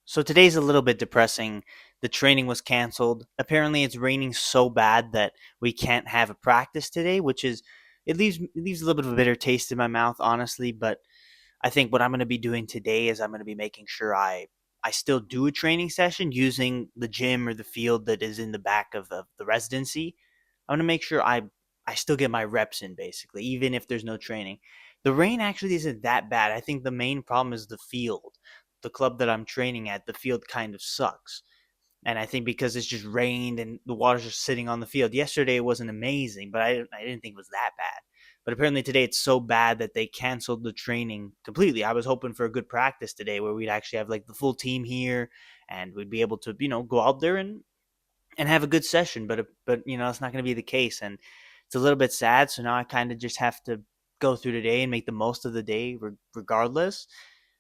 So today's a little bit depressing. The training was canceled. Apparently, it's raining so bad that we can't have a practice today, which is it leaves a little bit of a bitter taste in my mouth, honestly. But I think what I'm going to be doing today is I'm going to be making sure I still do a training session using the gym or the field that is in the back of the residency. I'm going to make sure I still get my reps in, basically, even if there's no training. The rain actually isn't that bad. I think the main problem is the field. The club that I'm training at, the field kind of sucks. And I think because it's just rained and the water's just sitting on the field. Yesterday it wasn't amazing, but I didn't think it was that bad. But apparently today it's so bad that they canceled the training completely. I was hoping for a good practice today where we'd actually have like the full team here and we'd be able to, go out there and have a good session. But it's not going to be the case, and it's a little bit sad. So now I kind of just have to go through today and make the most of the day regardless.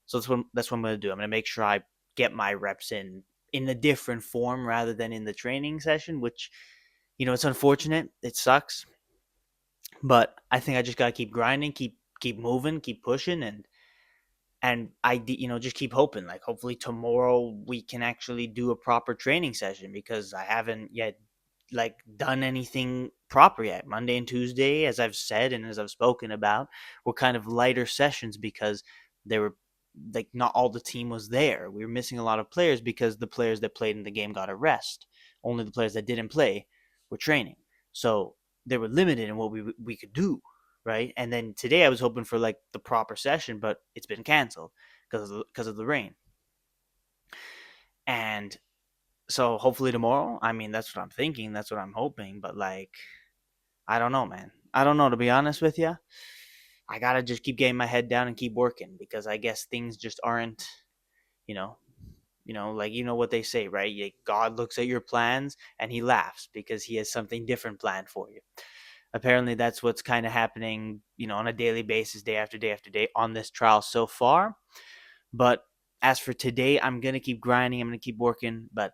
So that's what I'm going to do. I'm going to make sure I get my reps in a different form rather than in the training session, which it's unfortunate. It sucks, but I think I just got to keep grinding, keep moving, keep pushing, and just keep hoping. Like hopefully tomorrow we can actually do a proper training session because I haven't yet like done anything proper yet. Monday and Tuesday, as I've said and as I've spoken about, were kind of lighter sessions because they were like not all the team was there. We were missing a lot of players because the players that played in the game got a rest. Only the players that didn't play were training. So they were limited in what we could do, right? And then today I was hoping for like the proper session, but it's been canceled because of the rain. And so hopefully tomorrow, I mean, that's what I'm thinking, that's what I'm hoping, but like I don't know, man. I don't know, to be honest with you. I got to just keep getting my head down and keep working because I guess things just aren't, you know, like what they say, right? God looks at your plans and he laughs because he has something different planned for you. Apparently that's what's kind of happening, on a daily basis, day after day after day on this trial so far. But as for today, I'm going to keep grinding. I'm going to keep working. But,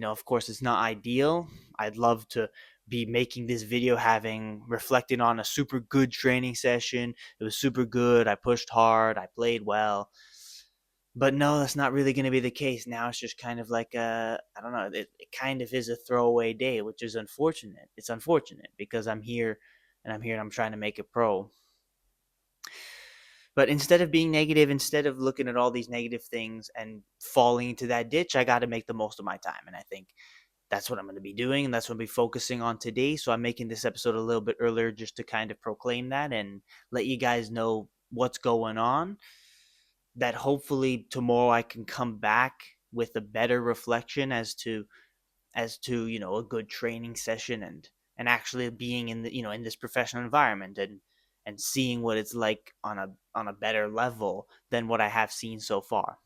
of course, it's not ideal. I'd love to be making this video having reflected on a super good training session. It was super good. I pushed hard. I played well. But no, that's not really going to be the case. Now it's just kind of like I don't know. It kind of is a throwaway day, which is unfortunate. It's unfortunate because I'm here and I'm trying to make it pro. But instead of being negative, instead of looking at all these negative things and falling into that ditch, I got to make the most of my time. And I think that's what I'm going to be doing. And that's what I'm going to be focusing on today. So I'm making this episode a little bit earlier just to kind of proclaim that and let you guys know what's going on. That hopefully tomorrow I can come back with a better reflection as to a good training session and actually being in the in this professional environment and seeing what it's like on a better level than what I have seen so far.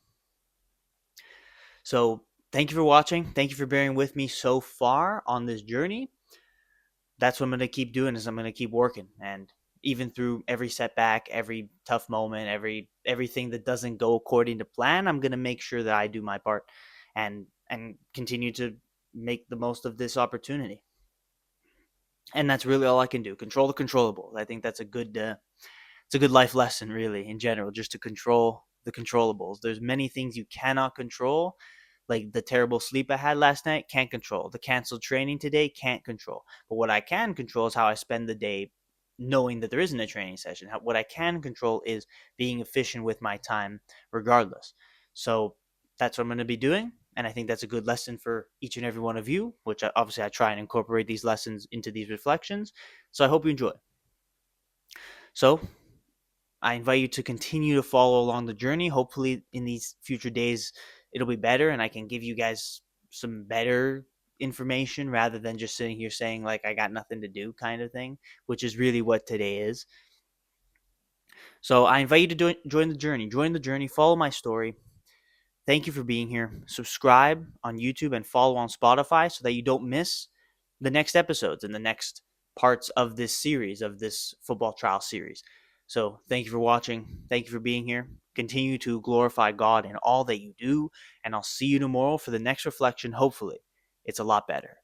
So thank you for watching. Thank you for bearing with me so far on this journey. That's what I'm going to keep doing is I'm going to keep working, and even through every setback, every tough moment, everything that doesn't go according to plan, I'm going to make sure that I do my part and continue to make the most of this opportunity. And that's really all I can do. Control the controllable. I think that's it's a good life lesson, really, in general, just to control the controllables. There's many things you cannot control, like the terrible sleep I had last night, can't control. The canceled training today, can't control. But what I can control is how I spend the day knowing that there isn't a training session. What I can control is being efficient with my time regardless. So that's what I'm going to be doing. And I think that's a good lesson for each and every one of you, which obviously I try and incorporate these lessons into these reflections. So I hope you enjoy. So I invite you to continue to follow along the journey. Hopefully, in these future days, it'll be better and I can give you guys some better information rather than just sitting here saying, like, I got nothing to do kind of thing, which is really what today is. So I invite you to join the journey. Join the journey. Follow my story. Thank you for being here. Subscribe on YouTube and follow on Spotify so that you don't miss the next episodes and the next parts of this series, of this football trial series. So thank you for watching. Thank you for being here. Continue to glorify God in all that you do. And I'll see you tomorrow for the next reflection. Hopefully, it's a lot better.